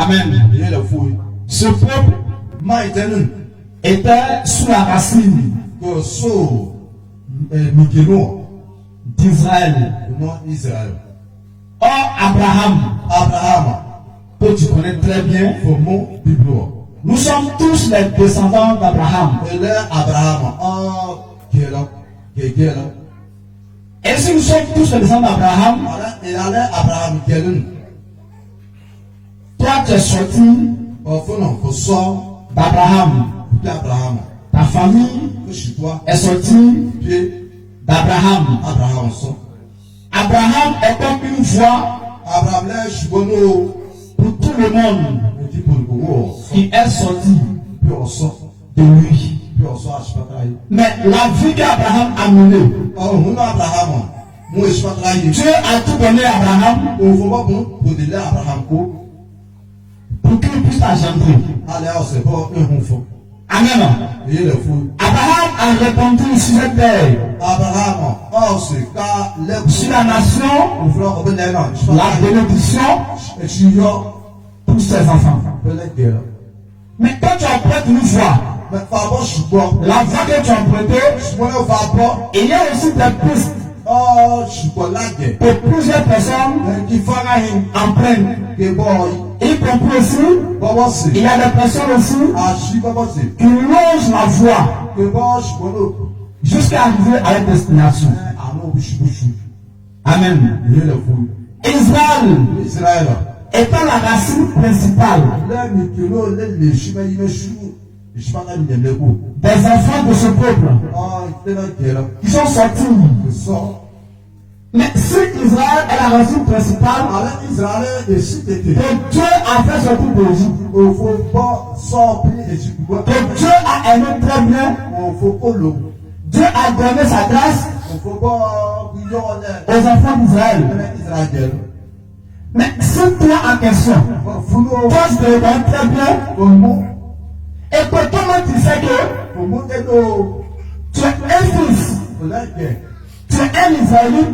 Amen. Ce peuple était sous la racine d'Israël. Or, Abraham, que tu connais très bien, nous sommes tous les descendants d'Abraham. Et si nous sommes tous les descendants d'Abraham, toi tu es sorti d'Abraham. Ta famille est sortie d'Abraham. Abraham est comme une voix pour tout le monde qui est sorti de lui. Mais la vie qu'Abraham a menée, Dieu a tout donné à Abraham pour qu'il puisse engendrer. Amen. Abraham a répandu sur cette terre, sur la nation, la bénédiction pour ses enfants. Mais quand tu as prêté une voix, la voix que tu as prêtée, il y a aussi des pistes pour plusieurs personnes qui en prennent. Y compris aussi, il y a des personnes aussi qui longent la voie jusqu'à arriver à la destination. Amen. Israël étant la racine principale des enfants de ce peuple qui sont sortis. Mais si Israël est la racine principale, que Dieu a fait sortir d'Égypte, que Dieu a aimé très bien, Dieu a donné sa grâce aux enfants d'Israël. Mais si toi en question, toi je te regarde très bien, et que toi-même tu sais que tu es un fils, tu es un Israélite,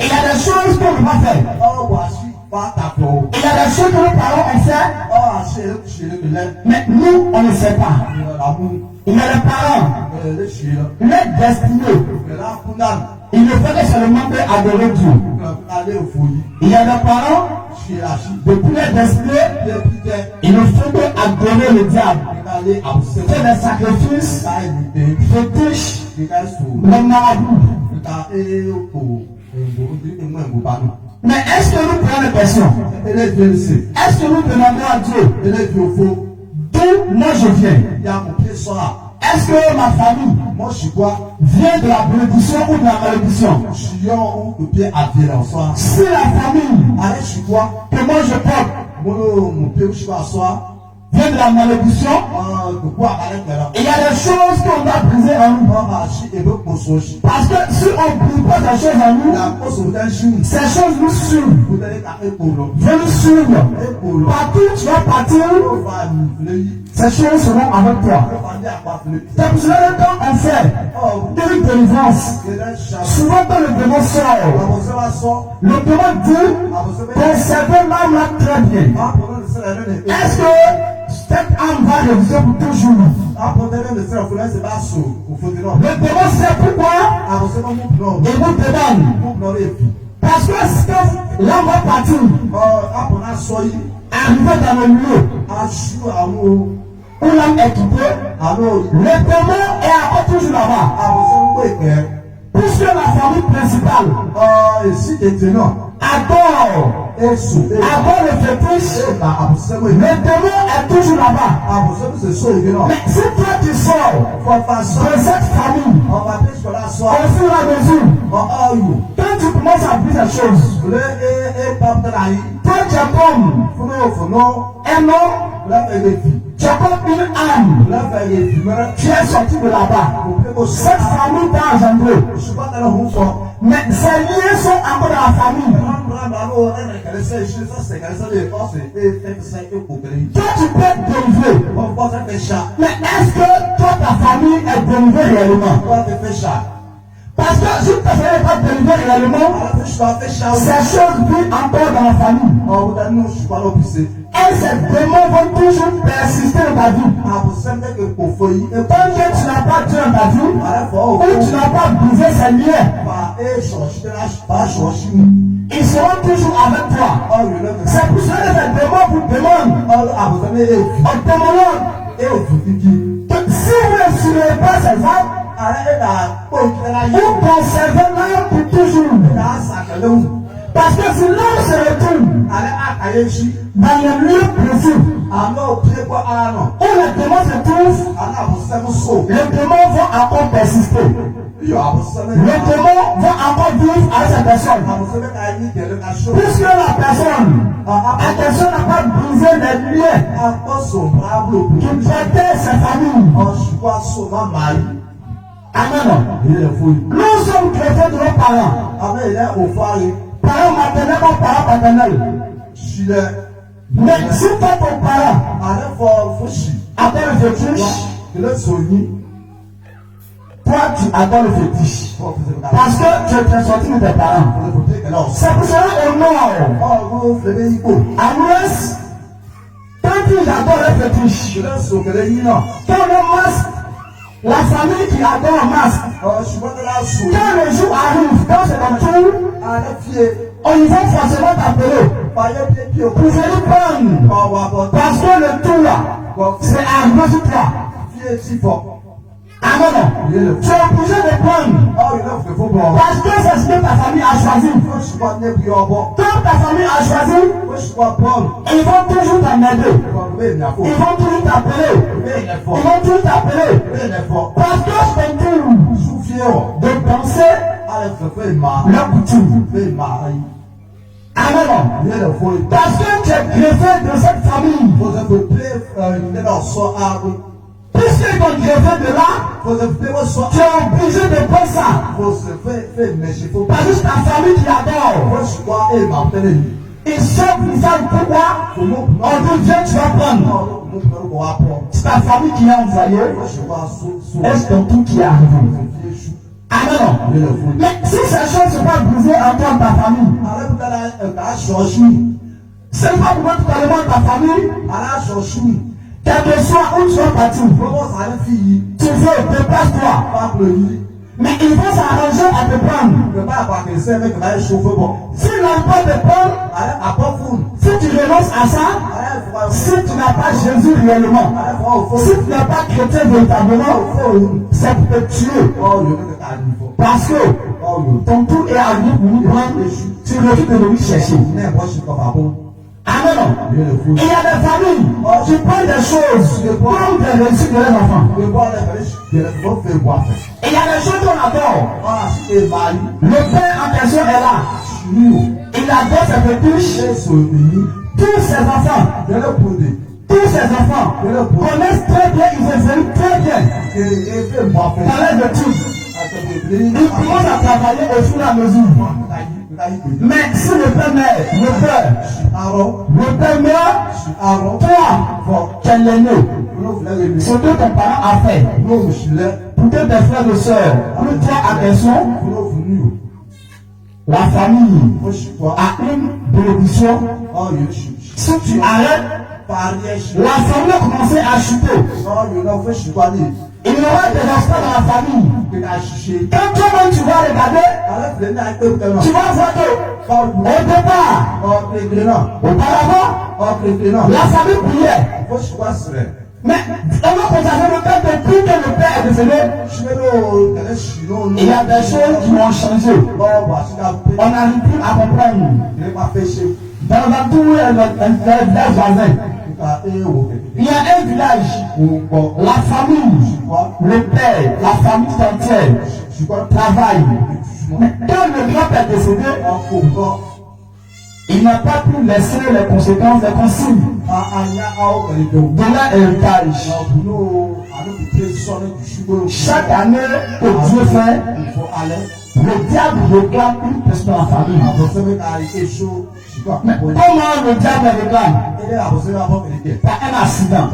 il y a des choses qu'on ne peut pas faire. Il y a des choses que nos parents ont fait, mais nous on ne sait pas. Il y a des parents, les destinés, il ne fallait seulement adorer Dieu. Il y a des parents, depuis les destinés, il ne faut que adorer le diable. Faire des sacrifices, fétiches, les marabouts. Mais est-ce que nous prenons des questions? Est-ce que nous demandons à Dieu d'où moi je viens? Est-ce que ma famille vient de la bénédiction ou de la malédiction? Si la famille que moi je porte vient de la malédiction, il y a des choses qu'on doit briser en nous. Parce que si on ne brise pas des choses en nous, ces choses nous suivent. Viennent nous suivre. Partout tu vas partir, ces choses seront avec toi. C'est pour cela que quand on fait une délivrance, souvent quand le démon sort, le démon dit conservez l'âme là très bien. Est-ce que cette âme va réviser pour toujours? Le démon sait pourquoi il vous demande. Parce que si l'âme va partir, arriver dans le lieu où l'âme est quittée, le démon est encore toujours là-bas. Puisque la famille principale adore le fétiche, le démon est toujours là-bas. Mais si toi tu sors de cette famille, au fur et à mesure, quand tu commences à vivre ces choses, toi tu es comme un homme, tu es comme une âme, tu es sorti de là-bas. Cette famille t'a engendré. Mais ces liens sont encore dans la famille. Toi tu peux être délivré. Mais est-ce que toi ta famille est délivrée réellement? Parce que si ta famille n'est pas délivrée réellement, ces choses vivent encore dans la famille. Et ces démons vont toujours persister dans ta vie. Tant que tu n'as pas Dieu dans ta vie, ou tu n'as pas brisé ces liens, ils seront toujours avec toi. C'est pour cela que ces démons vous demandent, en témoignant, que si vous ne suivez pas ces âmes, vous conservez l'âme pour toujours. Parce que si l'homme se retourne dans le lieu précis où les démons se trouvent, les démons vont encore persister. Les démons vont encore vivre à cette personne. Puisque la personne n'a pas brisé les liens qui traitaient sa famille. Amen. Nous sommes chrétiens de nos parents. Parents maternels ou parents paternels. Mais si toi ton parent adore le fétiche, toi tu adores le fétiche. Parce que tu es sorti de tes parents. C'est pour cela au nord, à l'ouest, quand ils adorent le fétiche, quand le masque, la famille qui adore le masque, quand le jour arrive, quand c'est ton tour, ils vont forcément t'appeler pour venir prendre. Parce que le tour là, c'est arrivé sur toi. Amen. Tu es obligé de prendre. Parce que c'est ce que ta famille a choisi. Quand ta famille a choisi, ils vont toujours t'emmerder. Ils vont toujours t'appeler. Ils vont toujours t'appeler. Parce que c'est ton tour de penser leur coutume. Amen. Parce que tu es greffé de cette famille. Puisqu'ils t'ont greffé de là, tu es obligé de faire ça. Parce que c'est ta famille qui adore. Ils savent pourquoi. On dit viens, tu vas prendre. C'est ta famille qui a envoyé. Est-ce ton tout qui est arrivé? Amen. Mais si ces choses ne sont pas brisées en toi, ta famille, c'est pas pour totalement ta famille. Quel que soit où tu vas partir, tu veux, déplace-toi. Mais il faut s'arranger à te prendre. S'il n'a pas de prendre, si tu renonces à ça, si tu n'as pas Jésus réellement, si tu n'es pas chrétien véritablement, c'est pour te tuer. Parce que ton tour est arrivé pour nous prendre, tu refuses de nous chercher. Amen. Il y a des familles qui prennent des choses comme des réussites de leurs enfants. Et il y a des choses qu'on adore. Le père en question est là. Il adore ses fétiches. Tous ses enfants connaissent très bien, ils évoluent très bien dans les études. Ils commencent à travailler au fur et à mesure. Mais si le père meurt, toi, tu es l'aîné. Ce que ton parent a fait, pour que tes frères et sœurs, pour toi, attention, la famille a une bénédiction. Si tu arrêtes, la famille a commencé à chuter. Il y aura des enfants dans la famille. Quand toi-même tu vas regarder, tu vas voir que au départ, auparavant, la famille priait. Mais on va constater le temps depuis que le père est décédé, il y a des choses qui ont changé. On n'arrive plus à comprendre. Dans tous les villages voisins, il y a un village, la famille, le père, la famille entière travaille. Mais quand le grand est décédé, il n'a pas pu laisser les conséquences, les consignes de l'héritage. Chaque année que Dieu fait, le diable réclame une personne dans la famille. Mais comment le diable réclame? Par un accident.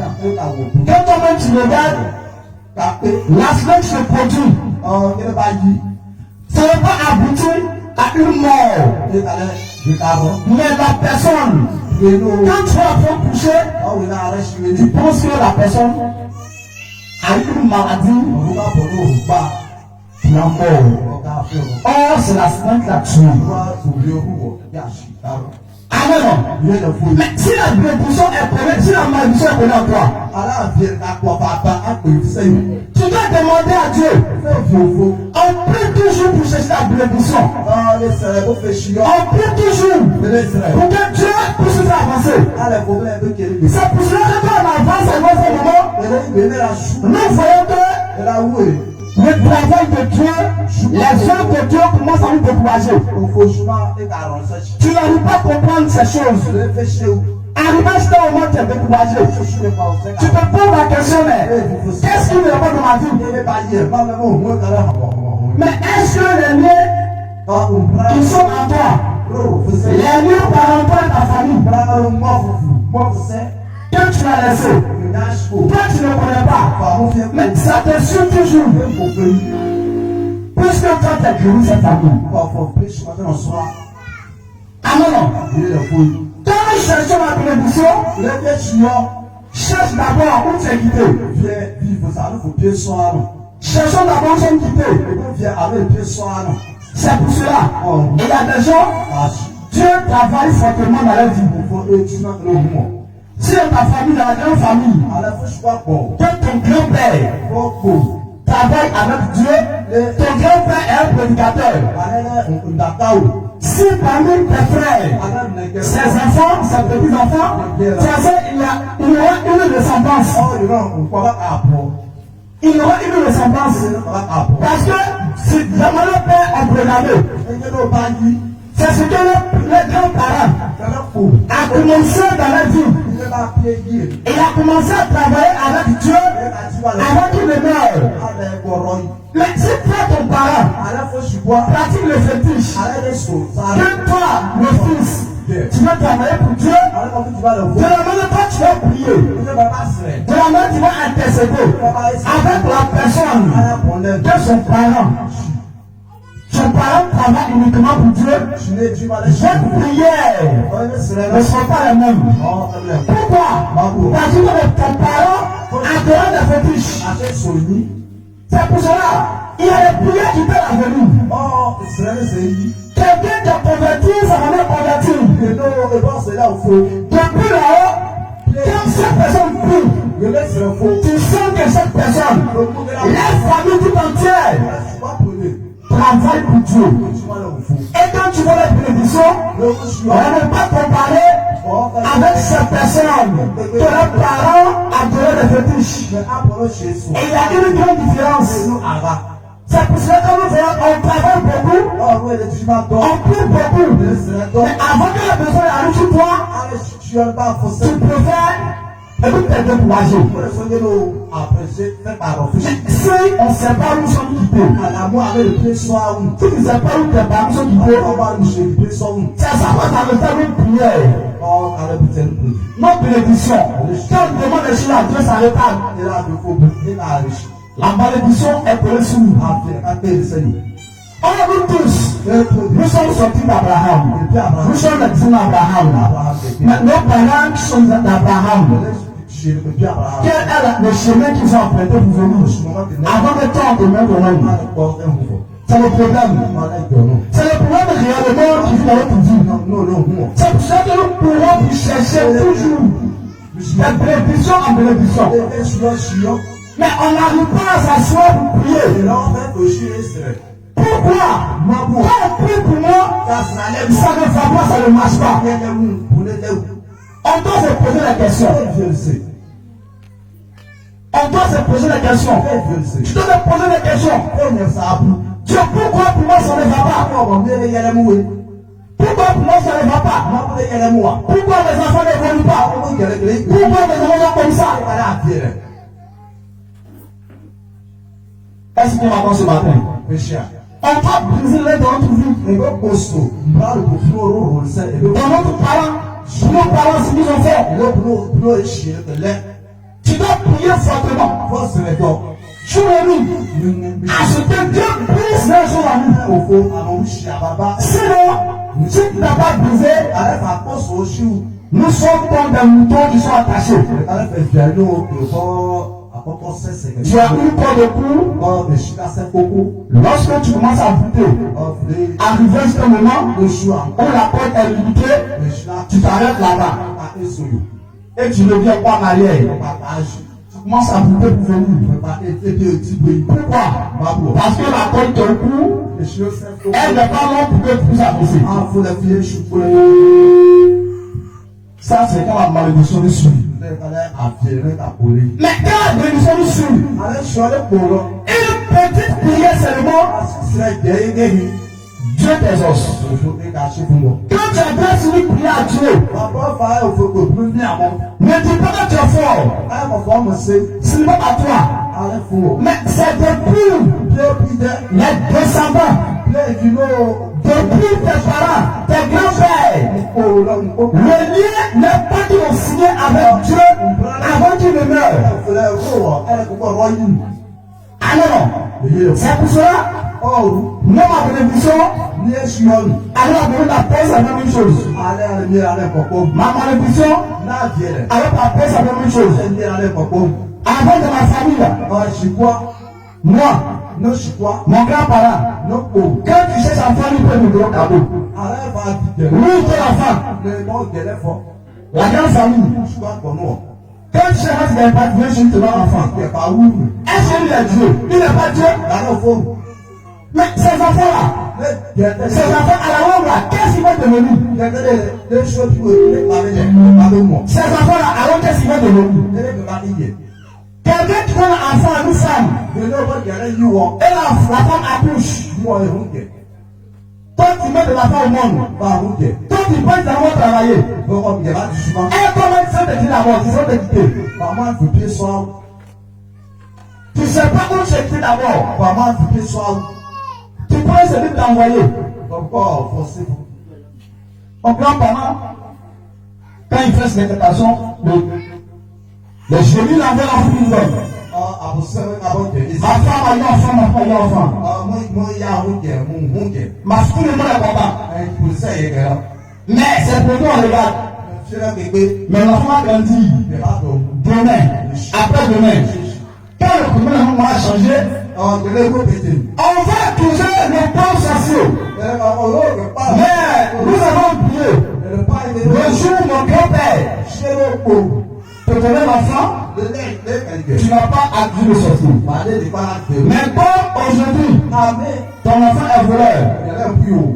Quand toi-même tu regardes, l'accident se produit. Ça ne va pas aboutir à une mort. Mais la personne, quand tu vas faire coucher, tu penses que la personne a une maladie qui est mort. Or, c'est la semaine qui l'a tué. Amen. Mais si la bénédiction est connue, si la malédiction est connue en toi, tu dois demander à Dieu. On prie toujours pour chercher la bénédiction. On prie toujours pour que Dieu puisse nous avancer. C'est pour cela que quand on avance à notre moment, nous voyons que le travail de Dieu, les œuvres de Dieu commencent à nous décourager. Tu n'arrives pas à comprendre ces choses. Arrivé à ce moment, tu es découragé. Tu te poses la question, mais qu'est-ce qui ne va pas dans ma vie? Mais est-ce que les liens qui sont en toi, les liens parentaux de ta famille, que tu as laissé, toi tu ne connais pas, mais ça te suit toujours. Puisque toi tu as guéri cette famille. Amen. Quand nous cherchons la bénédiction, cherche d'abord où tu es quitté. Cherchons d'abord où tu es quitté. C'est pour cela. Il y a des gens, Dieu travaille fortement dans leur vie. Si dans ta famille, dans la grande famille, que ton grand-père travaille avec Dieu, ton grand-père est un prédicateur. Si parmi tes frères, ses enfants, ses petits-enfants, il y aura une ressemblance. Il y aura une ressemblance. Parce que si jamais le père a programmé, c'est ce que les grands-parents ont commencé dans la vie. Il a commencé à travailler avec Dieu avant qu'il ne meure. Mais si toi, ton parent, pratique le fétiche, que toi, le fils, tu vas travailler pour Dieu, de la main toi, tu vas prier. De la main tu vas intercéder avec la personne de son parent. Son parent travaille uniquement pour Dieu. Votre prière ne sont pas les mêmes. Pourquoi? Parce que ton parent adore les fétiches. C'est pour cela, il y a des prières qui peuvent venir. Quelqu'un qui a converti, ça va me convertir. Depuis là-haut, quand cette personne prie, tu sens que cette personne, la famille tout entière, travaille pour Dieu. Et quand tu vois la bénédiction, on ne peut pas comparer avec cette personne que les parents adoraient les fétiches. Et il y a une grande différence. C'est pour cela que nous voyons, on travaille beaucoup, on prie beaucoup. Mais avant que la personne arrive sur toi, tu préfères et vous t'es découragé. Si on ne sait pas où nous sommes quittés, si tu ne sais pas où tes parents sont quittés, ça va t'arrêter une prière. Notre bénédiction, quand on demande les choses à Dieu, ça retarde. La malédiction est collée sur nous. Or, nous tous, nous sommes sortis d'Abraham. Nous sommes les descendants d'Abraham. Mais nos parents sont d'Abraham. Quel est le chemin qu'ils ont emprunté pour venir? Avant le temps de même c'est le problème. C'est le problème réellement qui vit dans notre vie. C'est pour ça que nous pourrons chercher toujours des bénédictions en bénédiction. Mais on n'arrive pas à s'asseoir pour prier. Pourquoi? Quand on prie pour moi, ça ne va pas, ça ne marche pas. On doit se poser la question. On doit se poser la question. Tu dois te poser la question. Dieu, pourquoi pour moi ça ne va pas? Pourquoi pour moi ça ne va pas? Pourquoi mes enfants n'évoluent pas? Pourquoi mes enfants sont comme ça? Est-ce qu'on va voir ce matin? On va briser les dans notre vie. Dans notre parent, nos parents, ce qu'ils ont fait. Tu dois prier fortement. Sur le lit. À ce que Dieu brise les choses en nous. Sinon, si tu n'as pas brisé, nous sommes comme des moutons qui sont attachés. Tu as une corde de cou. Lorsque tu commences à bouter, arrivé à ce moment où la corde est limitée, tu t'arrêtes là-bas. Et tu reviens pas en arrière. Tu commences à bouter pour venir. Pourquoi? Parce que la corde de cou, elle n'est pas longue pour que tu puisses avancer. Ça, c'est quand la malédiction nous suit. Mais quand la malédiction nous suit, une petite prière seulement, Dieu t'exauce. Quand tu adresses une prière à Dieu, ne dis pas que tu es fort. Ce n'est pas à toi. Mais c'est depuis les descendants, depuis tes parents, tes grands-pères. Le lien n'est pas qu'ils ont signé avec Dieu avant qu'il ne meure. Alors, c'est pour cela. Non, ma bénédiction, alors la paix, c'est la même chose. Ma malédiction, alors la paix, c'est la même chose. Avant de ma famille, moi, mon grand-parent, quand tu cherches un enfant, il peut nous donner un cadeau. Oui, tu es l'enfant. La grande famille. Quand tu cherches un enfant, tu te donnes un enfant. Est-ce qu'il est Dieu? Il n'est pas Dieu. Mais ces enfants-là, ces enfants à la longue là, qu'est-ce qu'ils vont devenir? Ces enfants-là, à la longue, qu'est-ce qu'ils vont devenir? Quelqu'un qui donne un enfant à une femme, et la femme accouche. Toi, tu mets de la femme au monde. Toi, tu penses d'abord travailler. Et comment tu sais te dire d'abord? Tu sais te quitter. Tu ne sais pas où tu es quitté d'abord. Tu pourrais celui de t'envoyer. Mon grand-parent, quand il fait ses déclarations, les génies l'envoient en prison. Ma femme a eu enfant, ma femme a eu enfant. Ma fille ne me répond pas. Mais c'est pour nous, on regarde. Mais l'enfant a grandi. Demain, après-demain, quand le premier moment a changé, on va accuser les pauvres sociaux. Mais nous avons oublié le jour où mon grand-père te donnait l'enfant, tu n'as pas acquis de sortir. Mais comme aujourd'hui, ton enfant est voleur,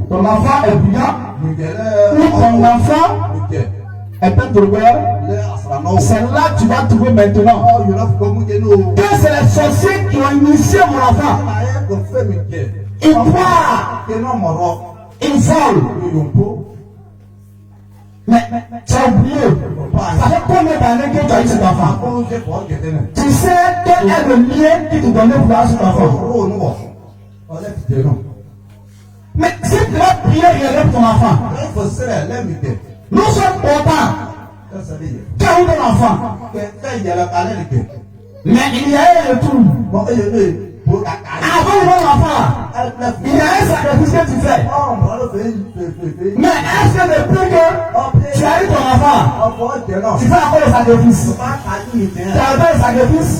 ton enfant est brillant, ou ton enfant est peut-être c'est là que tu vas trouver maintenant que c'est les sorciers qui ont initié mon enfant. Ils boivent, ils volent. Mais tu as oublié, ça fait combien d'années que tu as eu cet enfant? Tu sais quel est le lien qui te donnait pour avoir cet enfant? Mais si tu vas prier et élève ton enfant, nous sommes contents quand on a l'enfant. Mais il y a un retour. Avant l'enfant, il y a un sacrifice que tu fais. Mais est-ce que depuis que tu as eu ton enfant, tu fais encore le sacrifice? Tu as fait le sacrifice?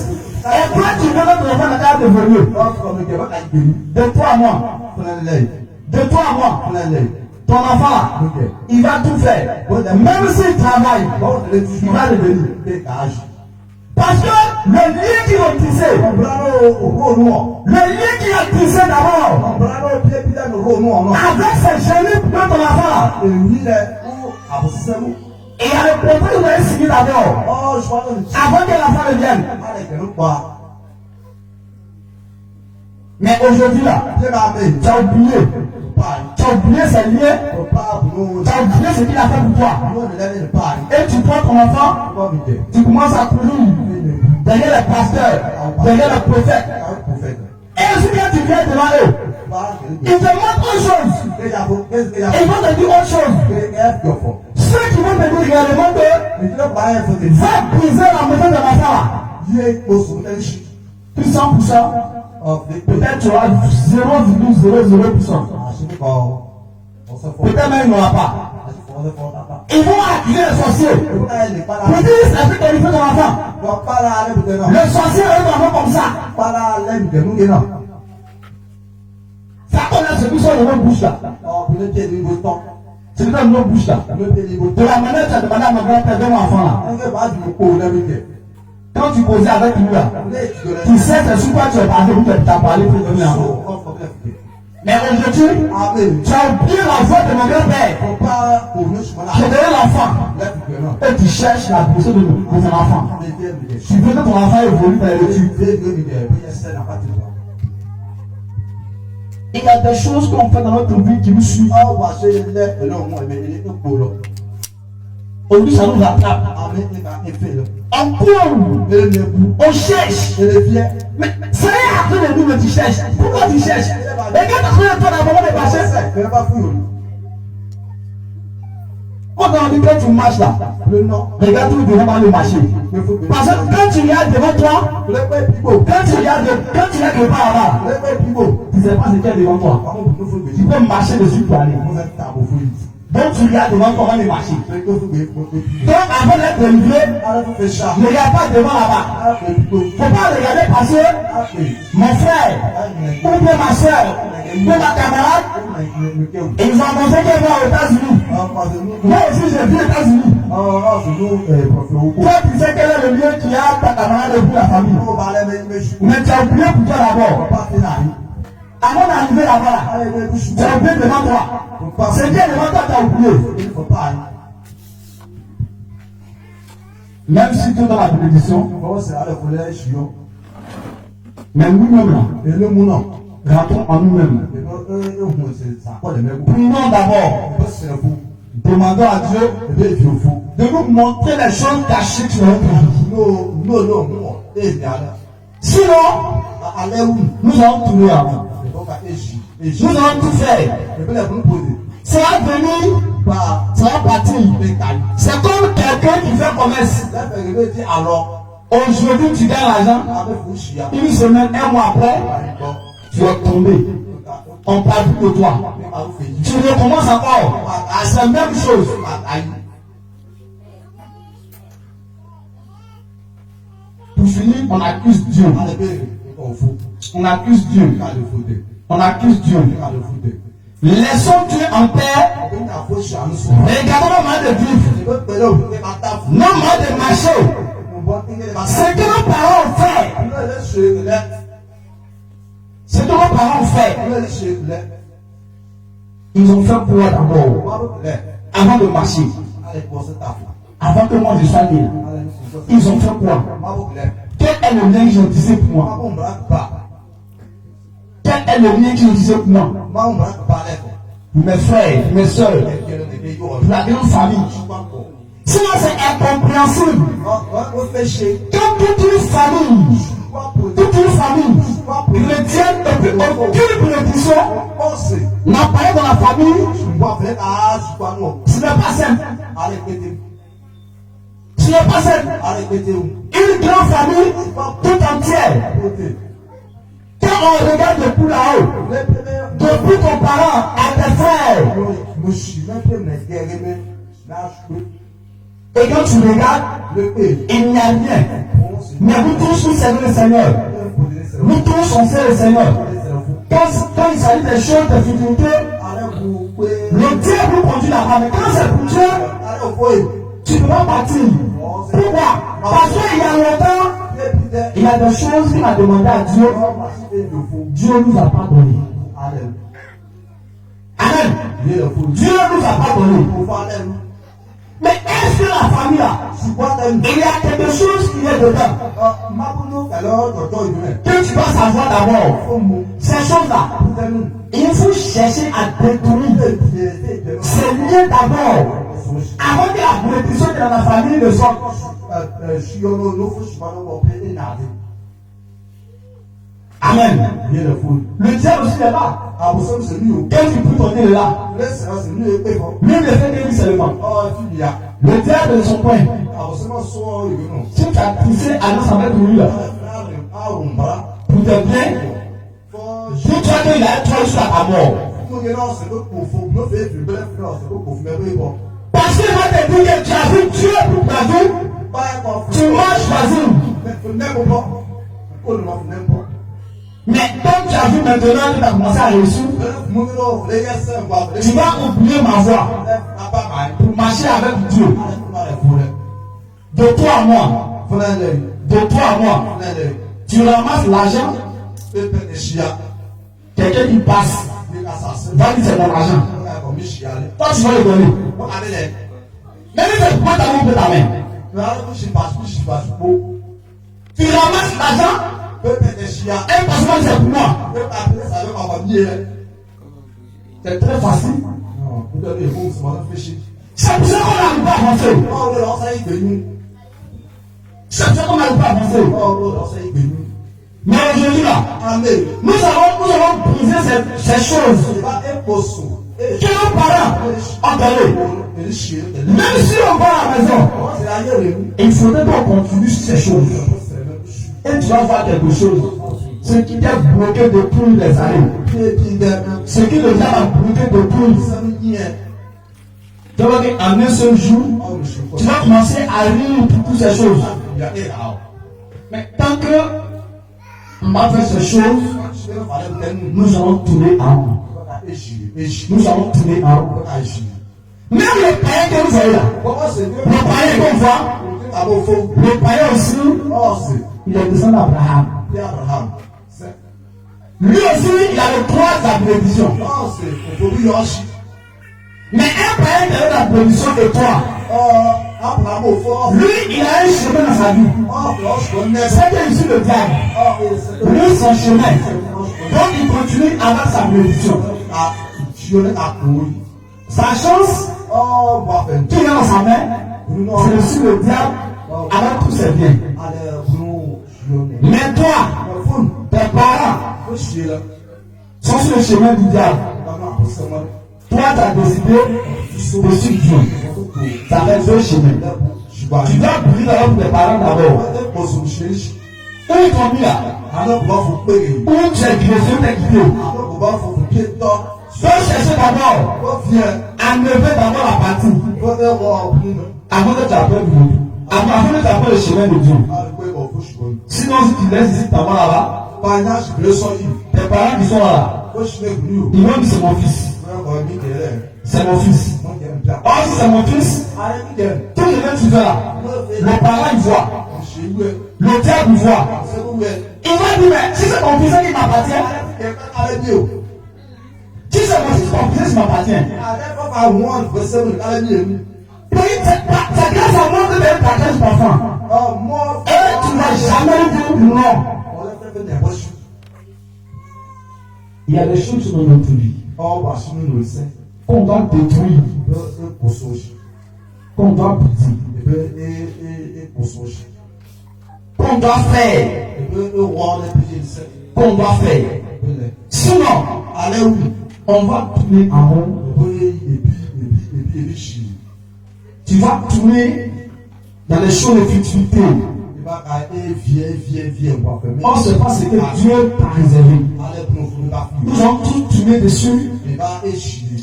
Et toi tu veux que ton enfant n'a pas devenu. De toi à moi. De toi à moi. Ton enfant, il va tout faire. Même s'il travaille, il va devenir. Parce que le lien qui a tissé, le lien qui a tissé d'abord, avec ses génies de ton enfant, il y a le contrat que vous avez signé d'abord, avant que l'enfant ne vienne. Mais aujourd'hui là, tu as oublié. Tu as oublié ses liens, tu as oublié ce qu'il a fait pour toi. Et tu prends ton enfant, tu commences à courir derrière les pasteurs, derrière les prophètes. Et si quand tu viens devant eux, ils te montrent autre chose. Ils vont te dire autre chose. Ceux qui vont te dire réellement que va briser la maison de l'enfant. Plus 100%, peut-être tu auras 0,00%. Peut-être même il n'y aura pas. Ils vont accuser le sorcier. Ils disent, est-ce que tu as fait ton enfant? Le sorcier est un enfant comme ça. Ça connaît celui sur le bouche là. C'est dans le bouche là. De la manière que tu as demandé à mon grand-père de mon enfant là. Quand tu causais avec lui là, tu sais que sur quoi tu es parlé ou tu as parlé pour donner l'enfant. Mais aujourd'hui, tu as oublié la voix de mon grand-père. Je donné l'enfant. Et tu cherches la position de ton enfant. Tu veux que ton enfant évolue dans les études. Il y a des choses qu'on fait dans notre vie qui nous suivent. Aujourd'hui, ça nous attrape. On court, on cherche. Mais ça est après le nous que tu cherches. Pourquoi tu cherches? Et quand tu as trouvé toi d'abord de marcher, quand on dit que tu marches là, regarde tout devant le marché. Parce que quand tu regardes devant toi, quand tu regardes quelque part là, tu ne sais pas ce qu'il y a devant toi. Tu peux marcher dessus pour aller. Donc tu regardes devant toi avant de marcher. Donc avant d'être élevé, ne regarde pas devant là-bas. Il ne faut pas regarder parce que mon frère, ou bien ma soeur, ou ma camarade, ils ont annoncé qu'ils vont aux États-Unis. Moi aussi j'ai vu aux États-Unis. Toi tu sais quel est le lieu qui a ta camarade et pour la famille. Mais tu as oublié pour toi d'abord. Avant d'arriver là-bas, tu as oublié devant toi. C'est bien devant toi, tu as oublié. Même si tu es dans la bénédiction, mais nous-mêmes là, rentrons en nous-mêmes. Prions d'abord. Demandons à Dieu de nous montrer les choses cachées sur notre vie. Sinon, nous allons tourner avant. Nous allons tout faire. Ça va venir, ça va partir. C'est comme quelqu'un qui fait commerce. Aujourd'hui, tu gagnes l'argent. Une semaine, un mois après, tu vas tomber. On parle plus de toi. Tu recommences encore. C'est la même chose. Pour finir, on accuse Dieu. On accuse Dieu. On accuse Dieu. Laissons Dieu en paix. Regardons nos mains de vivre. Nos mains de marcher. Ce que nos parents ont fait. Ce que nos parents ont fait. Ils ont fait quoi d'abord? Avant de marcher. Avant que moi je sois né. Ils ont fait quoi? Quel est le lien qu'ils ont tissé pour moi? Quel est le lien qu'ils ont tissé pour moi? Mes frères, mes soeurs, la grande famille. Sinon c'est incompréhensible. Quand toute une famille chrétienne et puis aucune bénédiction n'apparaît dans la famille, ce n'est pas simple. Ce n'est pas simple. Une grande famille tout entière. Quand on regarde depuis là-haut, depuis ton parent à tes frères, et quand tu regardes, il n'y a rien. Mais vous tous nous servons le Seigneur. Nous tous on sert le Seigneur. Quand il s'agit des choses de difficulté, le Dieu vous conduit là-bas. Mais quand c'est pour Dieu, tu ne peux pas partir. Pourquoi? Parce qu'il y a longtemps, il y a des choses qu'il a demandé à Dieu. Dieu ne nous a pas donné. Amen. Dieu ne nous a pas donné. Mais est-ce que la famille là, il y a quelque chose qui est dedans que tu dois savoir d'abord? Ces choses-là, il faut chercher à détruire ces liens d'abord. Avant que la bénédiction de la famille ne sorte. Amen. Le diable aussi est là. Quand tu peux ton nez là, lui ne fait que lui seulement. Le diable de son coin. Si tu as tissé alliance avec lui là, pour tes biens, dis-toi qu'il a toi jusqu'à ta mort. Parce qu'il va te dire que tu as vu Dieu pour ta vie, tu m'as choisi. Mais comme tu as vu maintenant que tu as commencé à réussir, tu vas oublier ma voix pour marcher avec Dieu. De toi à moi, tu ramasses l'argent, quelqu'un qui passe, va dire c'est mon argent. Toi tu vas le donner. Mais lui tu prends ta main pour ta main. Tu ramasses l'argent, un passement c'est pour moi. C'est très facile. C'est pour ça qu'on n'arrive pas à avancer. C'est pour ça qu'on n'arrive pas à avancer. Mais aujourd'hui là, nous allons briser ces choses que nos parents ont donné. Même si on va à la maison, il faudrait qu'on continue sur ces choses. Et tu vas voir quelque chose. Ce qui t'a bloqué depuis les années. Ce qui le a bloqué depuis. Tu vas dire en un seul jour, tu vas commencer à rire pour toutes ces choses. Mais tant que on va faire ces choses, nous allons tourner en haut. Nous allons tourner en haut. Même le païen que vous voyez là, le païen qu'on voit, le païen aussi, il est descendant d'Abraham. Lui aussi, il a le droit de la bénédiction. Mais un païen qui a la bénédiction de toi, lui, il a un chemin dans sa vie. C'est que ici le diable. Lui, son chemin. Donc, il continue avec sa bénédiction. Sa chance, qui est dans sa main, c'est aussi le diable avec tous ses biens. Mais toi, tes parents sont sur le chemin du diable. Toi, tu as décidé de suivre Dieu. Tu as deux chemins. Tu dois briller d'abord pour tes parents d'abord. Où ils t'ont mis là? Où tu es greffé, tu es quitté. Sois chercher d'abord à enlever d'abord la partie. Avant que tu apprennes Dieu. Avant que tu apprennes le chemin de Dieu. Sinon, si tu laisses ici ta main là-bas, tes parents qui sont là, ils vont dire c'est mon fils. C'est mon fils. Oh, si c'est mon fils, tout le monde tu fais là. Les parents ils voient. Le diable il voit. Il va dire, mais si c'est mon fils qui m'appartient, si c'est mon fils qui m'appartient, c'est grâce à moi que tu es partage d'enfant. Et tu n'as jamais dit non. Il y a des choses dans notre vie qu'on doit détruire, qu'on doit briser, qu'on doit faire, qu'on doit faire. Sinon, on va tourner en rond. Tu vas tourner dans les choses de futilité. On sait pas ce que Dieu t'a réservé. Nous allons tout tourner dessus.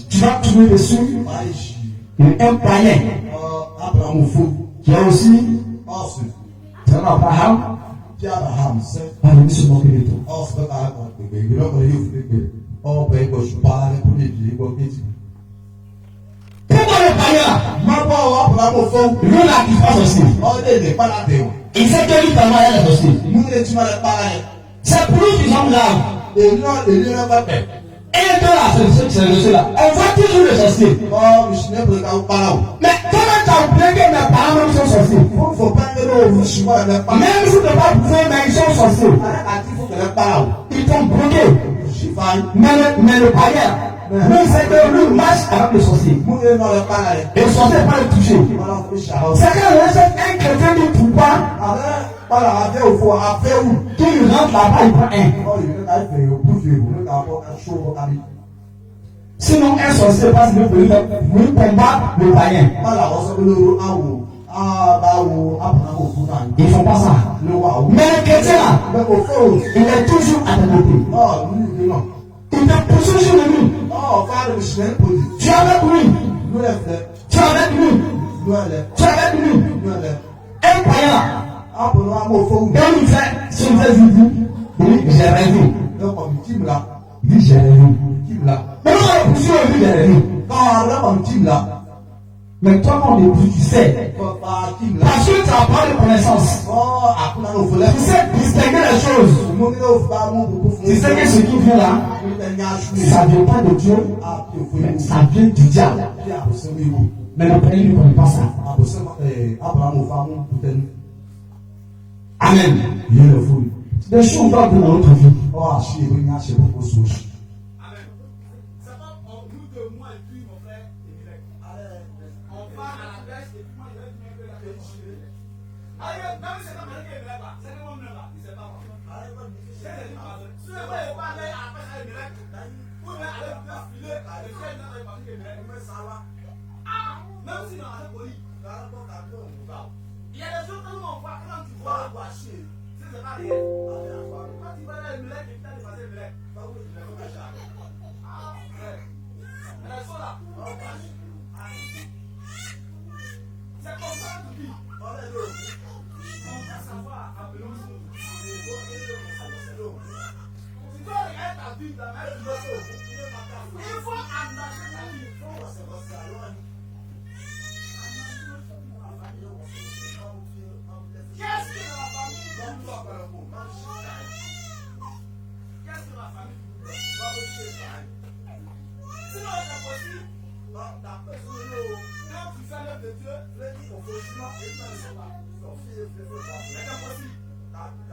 Tu vas tourner dessus. Et un païen qui a aussi c'est un Abraham va venir se moquer de toi. Pourquoi le païen lui là qui passe aussi? Il sait que lui t'a marié aussi. C'est pour lui qu'ils ont là. Et de là, c'est le là. On va toujours le sorcier. Mais comment tu as oublié que mes parents même sont sorciers? Même si tu n'as pas prouvé, mais ils sont sorciers. Ils t'ont bloqué. Mais le païen, lui, c'est que lui marche avec le sorcier. Et le sorcier ne peut pas le toucher. C'est que le chef, un chrétien ne peut pas. Qui lui rentre là-bas, il prend un. Sinon, un sorcier passe le pays pour combattre le païen. Ils font pas ça. Mais le chrétien là, il est toujours à tes côtés. Il te pousse sur le lui. Tu es avec lui. Tu es avec lui. Tu es avec lui. Un croyant. Quand il fait son Jésus, il dit j'ai rêvé. Il dit j'ai rêvé. Mais on a poussé au lui, j'ai rêvé. Mais toi, quand on est tu sais. Parce que tu n'as pas de connaissance. Tu sais distinguer les choses. Distinguer ce qui vient là. Ça ne vient pas de Dieu. Mais ça vient du diable. Mais le Père ne connaît pas ça. Amen. Les choses doivent dans notre vie. Même si dans la police, il y a des choses que nous on voit quand tu vois c'est pas rien. Quand tu vas là, le mec, tu as dépassé le mec. Elles sont là. C'est comme ça que tu vis. On va savoir à Belos. Tu dois regarder ta vie, ta mère, il faut attacher ta vie. Qu'est-ce que la famille Qu'est-ce que la famille sinon, c'est possible. Quand tu fais l'œuvre de Dieu, c'est impossible. Quand tu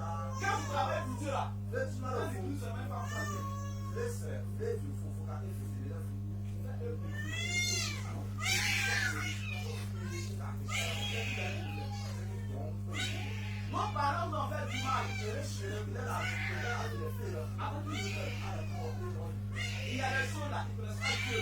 travailles pour Dieu là, tu ne sais même pas nos parents nous ont fait du mal. Il y a des choses là qui ne connaissent pas Dieu.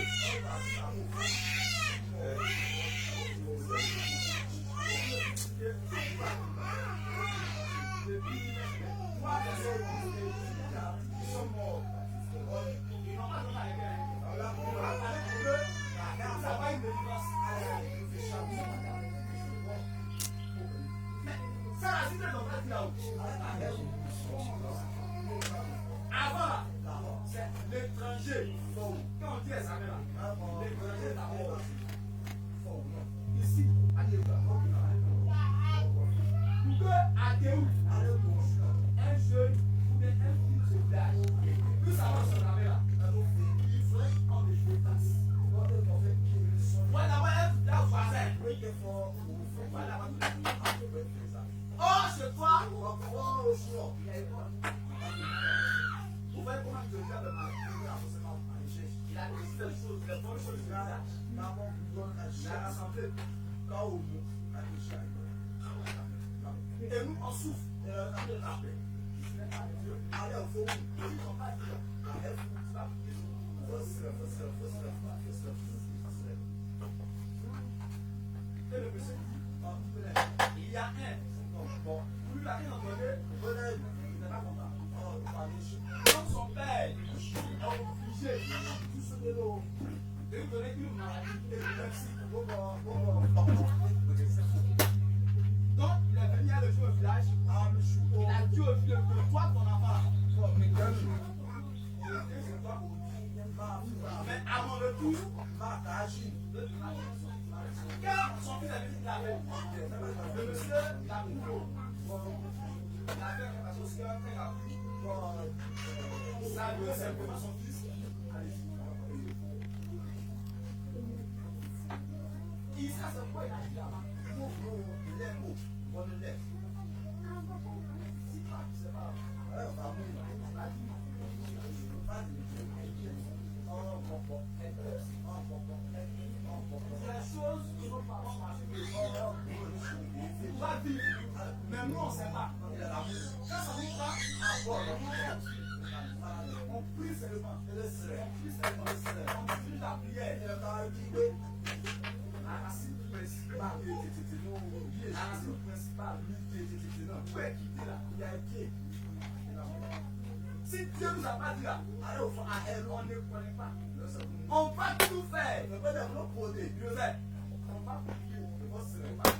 Ils sont morts. Ils n'ont pas donné à ça va une délivrance. Ça la cité dans la là-haut. Avant là, c'est l'étranger. Quand on dit examen là, l'étranger d'abord. Ici, allez voir. Pour que à Théou, un jeune ou bien un fils de village, plus ça va se laver là, il faudrait qu'on ait des tasses. Ouais, d'abord, là, vous passez. Voilà, oh, chez toi, vous voyez comment je viens de m'arriver. Il a des choses, des bonnes choses. Il a rassemblé quand au bout. Et nous, on souffre. Allez au fond, ils ne sont pas dire. Et le monsieur dit, il y a un. Bon, lui, il a rien entendu. Il n'est pas content. Comme son père est obligé de lui donner une maladie et de merci. Donc, il est venu à le jouer au village. Il a dit au village que toi, ton enfant, mais à mon retour, quand son fils est venu, il avait le monsieur l'a prouvé. Il a fait quelque chose qui a fait ça veut simplement son fils. Il sait ce quoi il a dit là-bas. Les mots, on le laisse. Si pas, c'est pas. Les choses que nos parents ont fait, on va vivre, mais nous on ne sait pas. Quand ça nous prend, on prie seulement. On prie seulement. On prie la prière. La racine principal, il est principal, il est quitté là, il a été. Si Dieu nous a pas dit là, allez au fond, on ne connaît pas. On va tout faire. On va développer. On va prier.